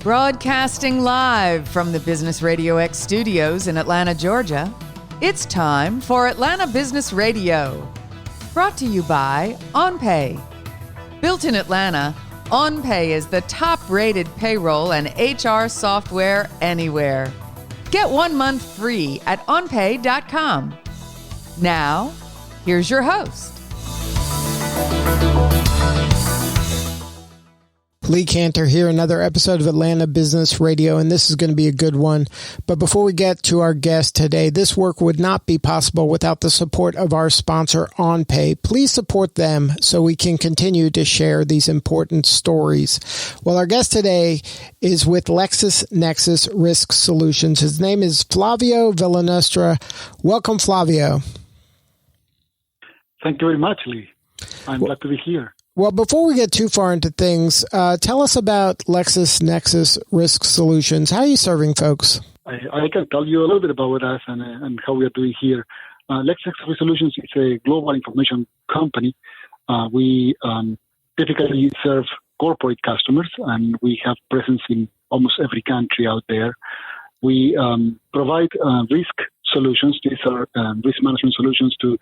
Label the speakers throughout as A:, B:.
A: Broadcasting live from the Business RadioX studios in Atlanta, Georgia, it's time for Atlanta Business Radio. Brought to you by OnPay. Built in Atlanta, OnPay is the top-rated payroll and HR software anywhere. Get 1 month free at onpay.com. Now, here's your host.
B: Lee Cantor here, another episode of Atlanta Business Radio, and this is going to be a good one. But before we get to our guest today, this work would not be possible without the support of our sponsor, OnPay. Please support them so we can continue to share these important stories. Well, our guest today is with LexisNexis Risk Solutions. His name is Flavio Villanustre. Welcome, Flavio.
C: Thank you very much, Lee. I'm glad to be here.
B: Well, before we get too far into things, tell us about LexisNexis Risk Solutions. How are you serving folks?
C: I can tell you a little bit about us and how we are doing here. LexisNexis Risk Solutions is a global information company. We typically serve corporate customers, and we have presence in almost every country out there. We provide risk solutions. These are risk management solutions to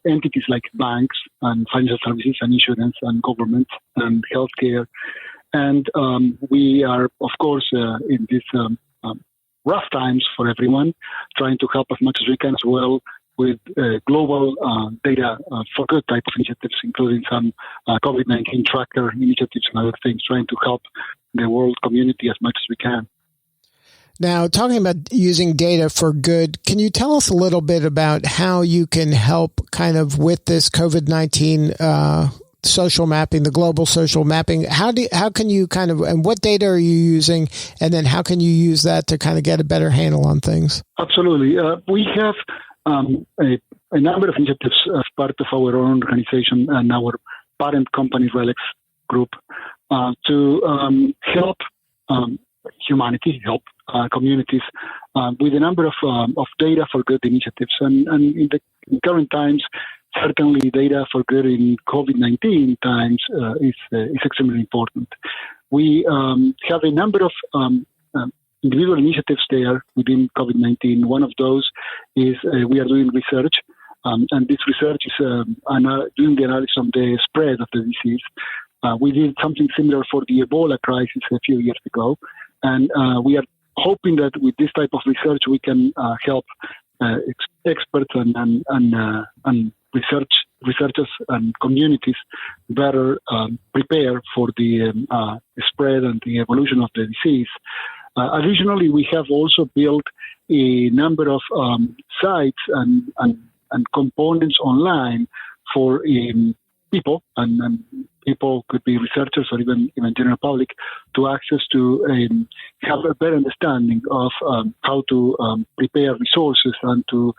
C: entities like banks and financial services and insurance and government and healthcare. And we are, of course, in these rough times for everyone, trying to help as much as we can as well with global data for good type of initiatives, including some COVID-19 tracker initiatives and other things, trying to help the world community as much as we can.
B: Now, talking about using data for good, can you tell us a little bit about how you can help kind of with this COVID-19 social mapping, the global social mapping? How can you kind of, and what data are you using, and then how can you use that to kind of get a better handle on things?
C: Absolutely. We have a number of initiatives as part of our own organization and our parent company, RadioX Group, to help humanity, help communities with a number of data for good initiatives. And in the current times, certainly data for good in COVID-19 times is extremely important. We have a number of individual initiatives there within COVID-19. One of those is we are doing research, and this research is doing the analysis of the spread of the disease. We did something similar for the Ebola crisis a few years ago, and we are hoping that with this type of research we can help experts and researchers and communities better prepare for the spread and the evolution of the disease. Additionally, we have also built a number of sites and components online for people, and people could be researchers or even general public, to access to have a better understanding of how to prepare resources and to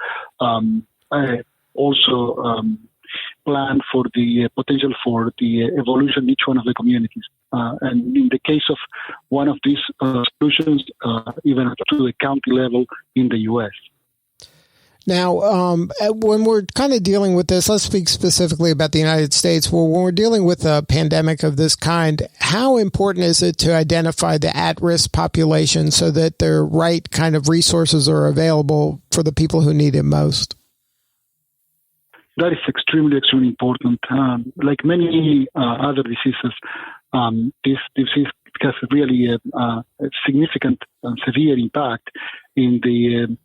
C: also plan for the potential for the evolution in each one of the communities. And in the case of one of these solutions, even up to the county level in the U.S.
B: Now, when we're kind of dealing with this, let's speak specifically about the United States. Well, when we're dealing with a pandemic of this kind, how important is it to identify the at-risk population so that the right kind of resources are available for the people who need it most?
C: That is extremely, extremely important. Like many other diseases, this disease has really a significant and severe impact in the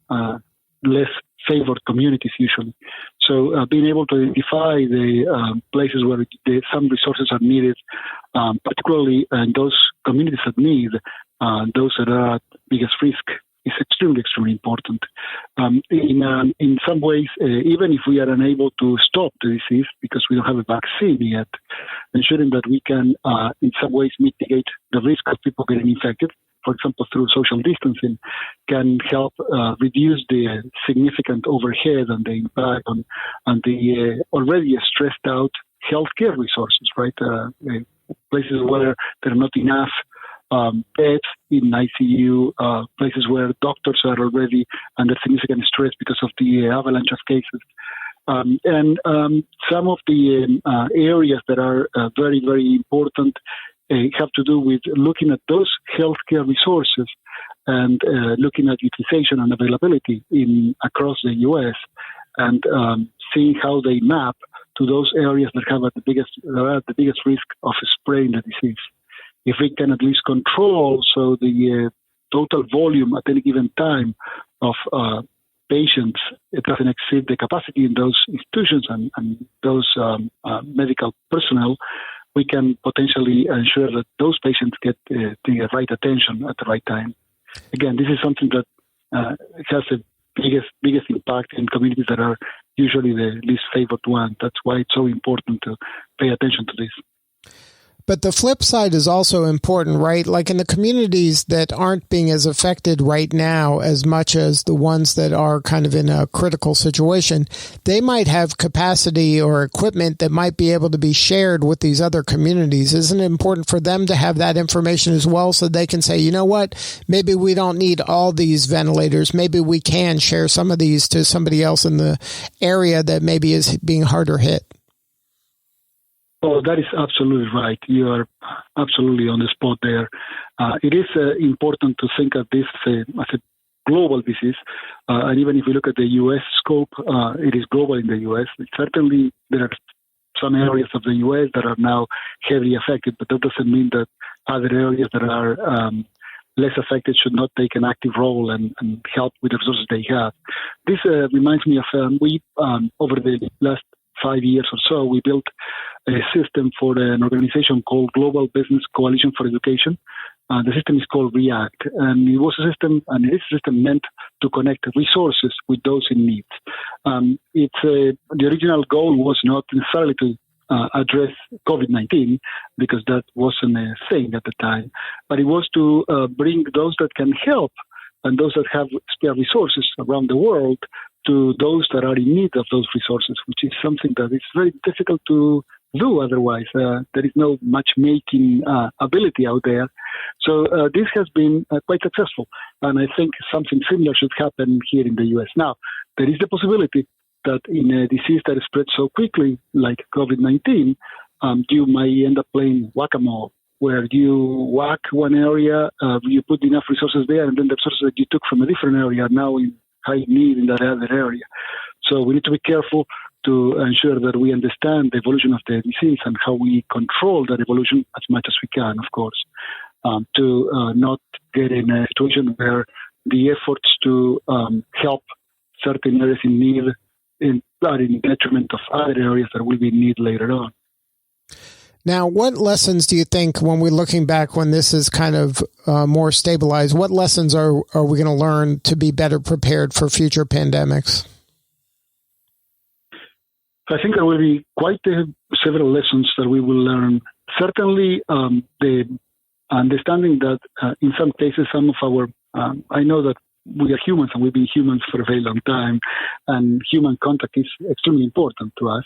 C: less favored communities usually. So being able to identify the places where some resources are needed, particularly in those communities that need, those that are at biggest risk, is extremely, extremely important. In some ways, even if we are unable to stop the disease because we don't have a vaccine yet, ensuring that we can in some ways mitigate the risk of people getting infected, for example, through social distancing, can help reduce the significant overhead and the impact on the already stressed out healthcare resources, right? Places where there are not enough beds in ICU, places where doctors are already under significant stress because of the avalanche of cases. And some of the areas that are very, very important have to do with looking at those healthcare resources and looking at utilization and availability across the U.S. and seeing how they map to those areas that have the biggest risk of spreading the disease. If we can at least control the total volume at any given time of patients, it doesn't exceed the capacity in those institutions and those medical personnel, we can potentially ensure that those patients get the right attention at the right time. Again, this is something that has the biggest impact in communities that are usually the least favored one. That's why it's so important to pay attention to this.
B: But the flip side is also important, right? Like in the communities that aren't being as affected right now as much as the ones that are kind of in a critical situation, they might have capacity or equipment that might be able to be shared with these other communities. Isn't it important for them to have that information as well so they can say, you know what, maybe we don't need all these ventilators. Maybe we can share some of these to somebody else in the area that maybe is being harder hit?
C: Oh, that is absolutely right. You are absolutely on the spot there. It is important to think of this as a global disease. And even if we look at the U.S. scope, it is global in the U.S. Certainly, there are some areas of the U.S. that are now heavily affected, but that doesn't mean that other areas that are less affected should not take an active role and help with the resources they have. This reminds me of over the last 5 years or so, we built a system for an organization called Global Business Coalition for Education. The system is called REACT, and it was a system, and it is a system meant to connect resources with those in need. The original goal was not necessarily to address COVID-19, because that wasn't a thing at the time, but it was to bring those that can help and those that have spare resources around the world to those that are in need of those resources, which is something that is very difficult to do otherwise. There is no matchmaking ability out there. So this has been quite successful, and I think something similar should happen here in the U.S. Now, there is the possibility that in a disease that spreads so quickly, like COVID-19, you might end up playing whack-a-mole, where you whack one area, you put enough resources there, and then the resources that you took from a different area are now in high need in that other area. So we need to be careful to ensure that we understand the evolution of the disease and how we control that evolution as much as we can, of course, to not get in a situation where the efforts to help certain areas in need are in detriment of other areas that will be in need later on.
B: Now, what lessons do you think, when we're looking back, when this is kind of more stabilized, what lessons are we going to learn to be better prepared for future pandemics?
C: I think there will be quite several lessons that we will learn. Certainly, the understanding that in some cases, some of our, I know that we are humans and we've been humans for a very long time, and human contact is extremely important to us.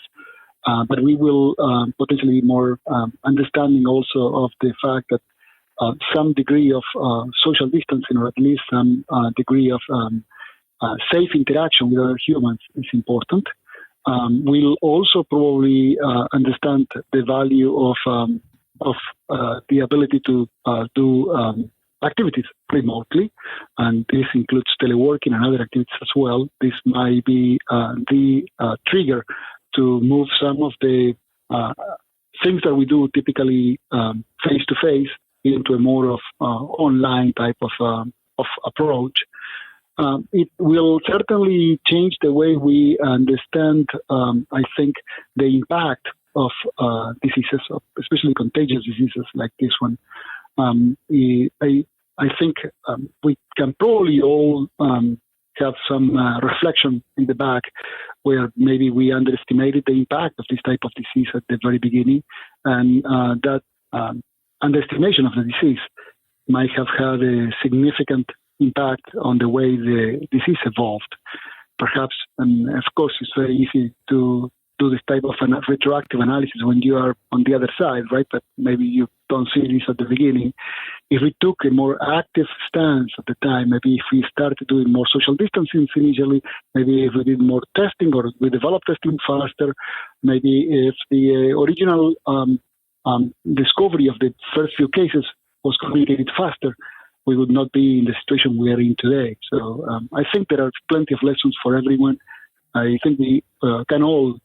C: But we will potentially be more understanding also of the fact that some degree of social distancing, or at least some degree of safe interaction with other humans, is important. We'll also probably understand the value of the ability to do activities remotely, and this includes teleworking and other activities as well. This might be the trigger to move some of the things that we do typically face-to-face into a more of online type of approach. It will certainly change the way we understand, I think, the impact of diseases, especially contagious diseases like this one. I think we can probably all have some reflection in the back where maybe we underestimated the impact of this type of disease at the very beginning, and that underestimation of the disease might have had a significant impact on the way the disease evolved. Perhaps, and of course, it's very easy to do this type of retroactive analysis when you are on the other side, right? But maybe you don't see this at the beginning. If we took a more active stance at the time, maybe if we started doing more social distancing initially, maybe if we did more testing or we developed testing faster, maybe if the original discovery of the first few cases was communicated faster, we would not be in the situation we are in today. So I think there are plenty of lessons for everyone. I think we can all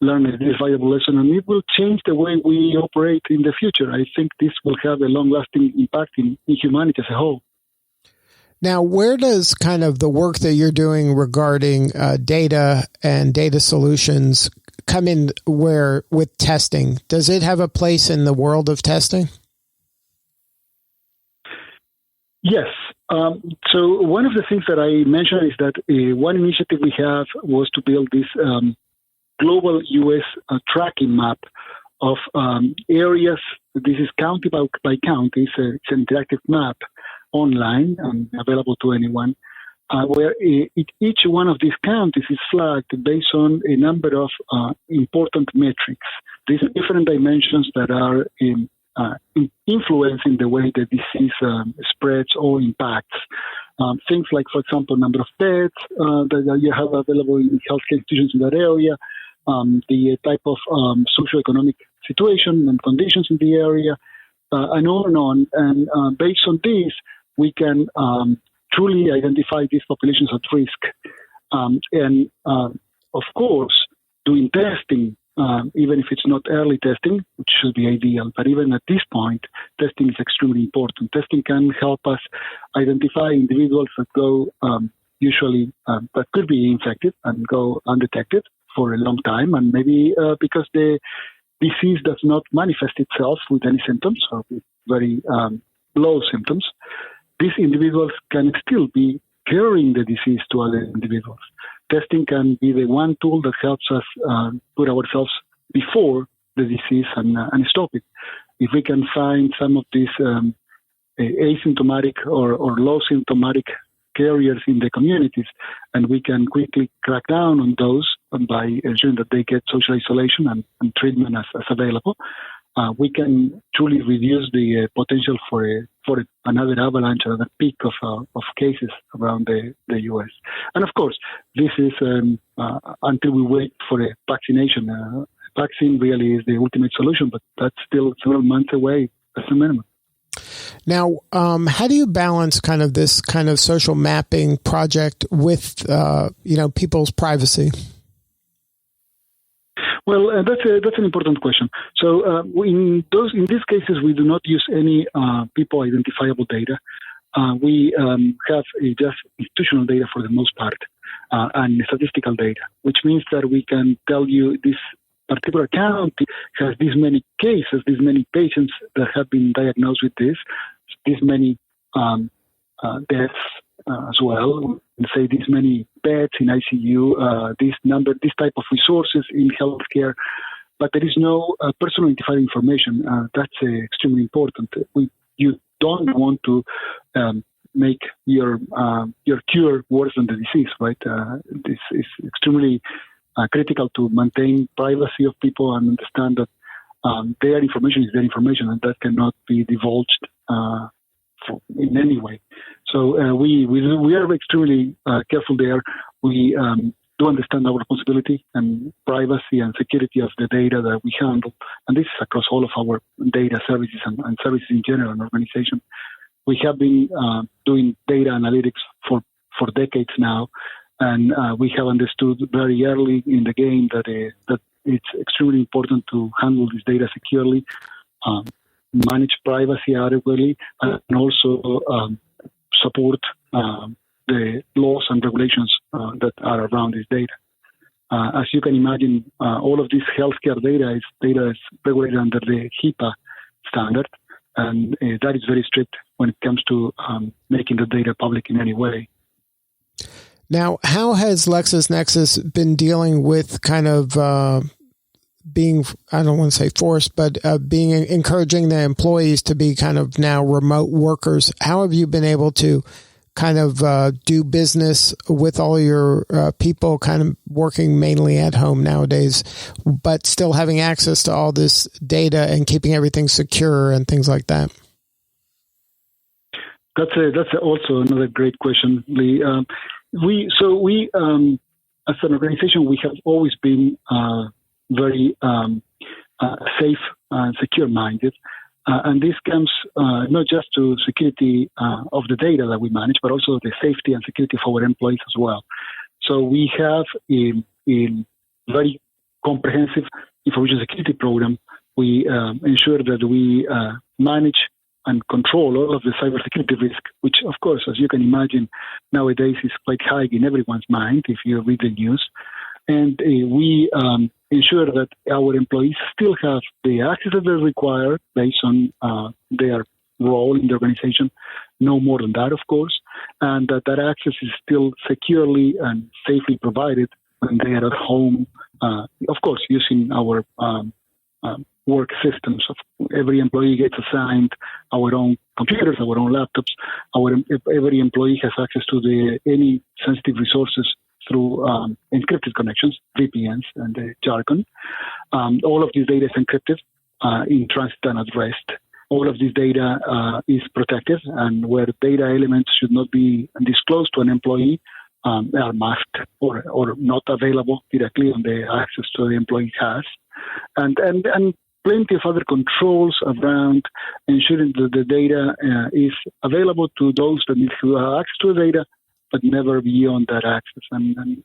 C: learn this valuable lesson, and it will change the way we operate in the future. I think this will have a long-lasting impact in humanity as a whole.
B: Now, where does kind of the work that you're doing regarding data and data solutions come in with testing? Does it have a place in the world of testing?
C: Yes. So one of the things that I mentioned is that one initiative we have was to build this global U.S. Tracking map of areas. This is county by county. It's an interactive map online and available to anyone, where each one of these counties is flagged based on a number of important metrics. These are different dimensions that are influencing the way the disease spreads or impacts. Things like, for example, number of beds that you have available in healthcare institutions in that area, the type of socioeconomic situation and conditions in the area, and on and on. And based on this, we can truly identify these populations at risk. And of course, doing testing, even if it's not early testing, which should be ideal, but even at this point, testing is extremely important. Testing can help us identify individuals that go usually that could be infected and go undetected for a long time, and maybe because the disease does not manifest itself with any symptoms or with very low symptoms, these individuals can still be carrying the disease to other individuals. Testing can be the one tool that helps us put ourselves before the disease and stop it. If we can find some of these asymptomatic or low symptomatic carriers in the communities, and we can quickly crack down on those by ensuring that they get social isolation and treatment as available, we can truly reduce the potential for another avalanche or another peak of cases around the U.S. And of course, this is until we wait for a vaccination. Vaccine really is the ultimate solution, but that's still several months away as a minimum.
B: Now, how do you balance kind of this kind of social mapping project with people's privacy?
C: Well, that's an important question. So in these cases, we do not use any people identifiable data. We have just institutional data for the most part and statistical data, which means that we can tell you this particular county has this many cases, these many patients that have been diagnosed with this many deaths as well, and say this many beds in ICU, this type of resources in healthcare, but there is no personal identified information. That's extremely important. You don't want to make your cure worse than the disease, right? This is extremely critical to maintain privacy of people and understand that their information is their information and that cannot be divulged in any way. So we are extremely careful there. We do understand our responsibility and privacy and security of the data that we handle, and this is across all of our data services and services in general and organization. We have been doing data analytics for decades now, and we have understood very early in the game that it's extremely important to handle this data securely, manage privacy adequately, and also support the laws and regulations that are around this data. As you can imagine, all of this healthcare data is regulated under the HIPAA standard, and that is very strict when it comes to making the data public in any way.
B: Now, how has LexisNexis been dealing with kind of being, I don't want to say forced, but encouraging the employees to be kind of now remote workers? How have you been able to kind of do business with all your people kind of working mainly at home nowadays, but still having access to all this data and keeping everything secure and things like that?
C: That's also another great question, Lee. We as an organization, we have always been very safe and secure minded. And this comes not just to security of the data that we manage, but also the safety and security of our employees as well. So we have a very comprehensive information security program. We ensure that we manage and control all of the cybersecurity risk, which, of course, as you can imagine, nowadays is quite high in everyone's mind if you read the news. And we ensure that our employees still have the access that they require based on their role in the organization, no more than that, of course, and that access is still securely and safely provided when they are at home, of course, using our work systems. Every employee gets assigned our own computers, our own laptops. Every employee has access to any sensitive resources through encrypted connections, VPNs, and the jargon. All of this data is encrypted in transit and at rest. All of this data is protected, and where data elements should not be disclosed to an employee, they are masked or not available directly on the access to the employee has. And plenty of other controls around ensuring that the data is available to those that need to have access to the data, but never beyond that access. And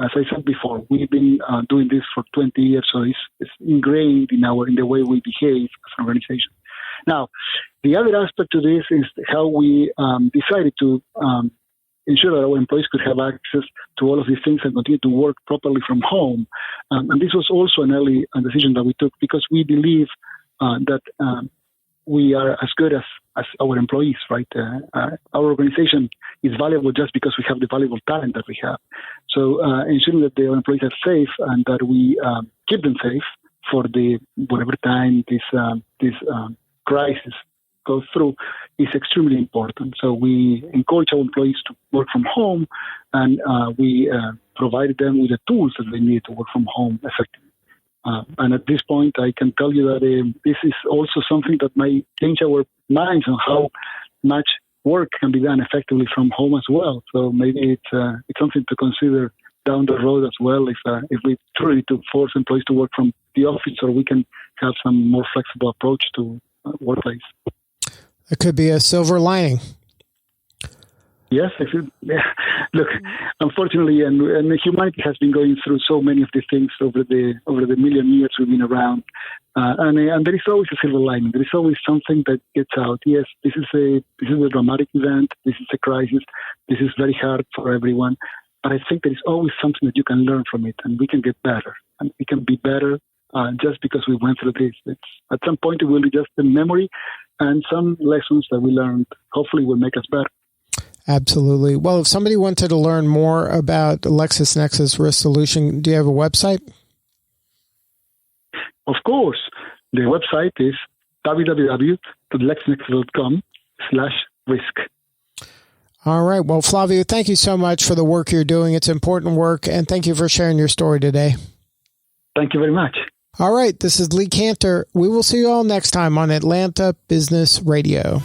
C: as I said before, we've been doing this for 20 years, so it's ingrained in the way we behave as an organization. Now, the other aspect to this is how we decided to ensure that our employees could have access to all of these things and continue to work properly from home. And this was also an early decision that we took because we believe that we are as good as our employees, right? Our organization is valuable just because we have the valuable talent that we have. So ensuring that the employees are safe and that we keep them safe for whatever time this crisis goes through is extremely important. So we encourage our employees to work from home, and we provide them with the tools that they need to work from home effectively. And at this point, I can tell you that this is also something that might change our minds on how much work can be done effectively from home as well. So maybe it's something to consider down the road as well if we try to force employees to work from the office, or we can have some more flexible approach to workplace.
B: It could be a silver lining.
C: Yes, yeah. Look, unfortunately, and humanity has been going through so many of these things over the million years we've been around, and there is always a silver lining. There is always something that gets out. Yes, this is a dramatic event. This is a crisis. This is very hard for everyone. But I think there is always something that you can learn from it, and we can get better, and we can be better just because we went through this. At some point, it will be just a memory, and some lessons that we learned hopefully will make us better.
B: Absolutely. Well, if somebody wanted to learn more about LexisNexis Risk Solution, do you have a website?
C: Of course. The website is www.lexisnexis.com/risk.
B: All right. Well, Flavio, thank you so much for the work you're doing. It's important work, and thank you for sharing your story today.
C: Thank you very much.
B: All right. This is Lee Cantor. We will see you all next time on Atlanta Business Radio.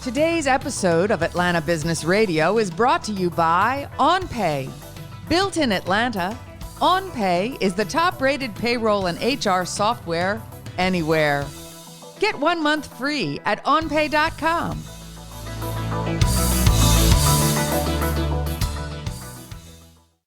A: Today's episode of Atlanta Business Radio is brought to you by OnPay. Built in Atlanta, OnPay is the top-rated payroll and HR software anywhere. Get 1 month free at onpay.com.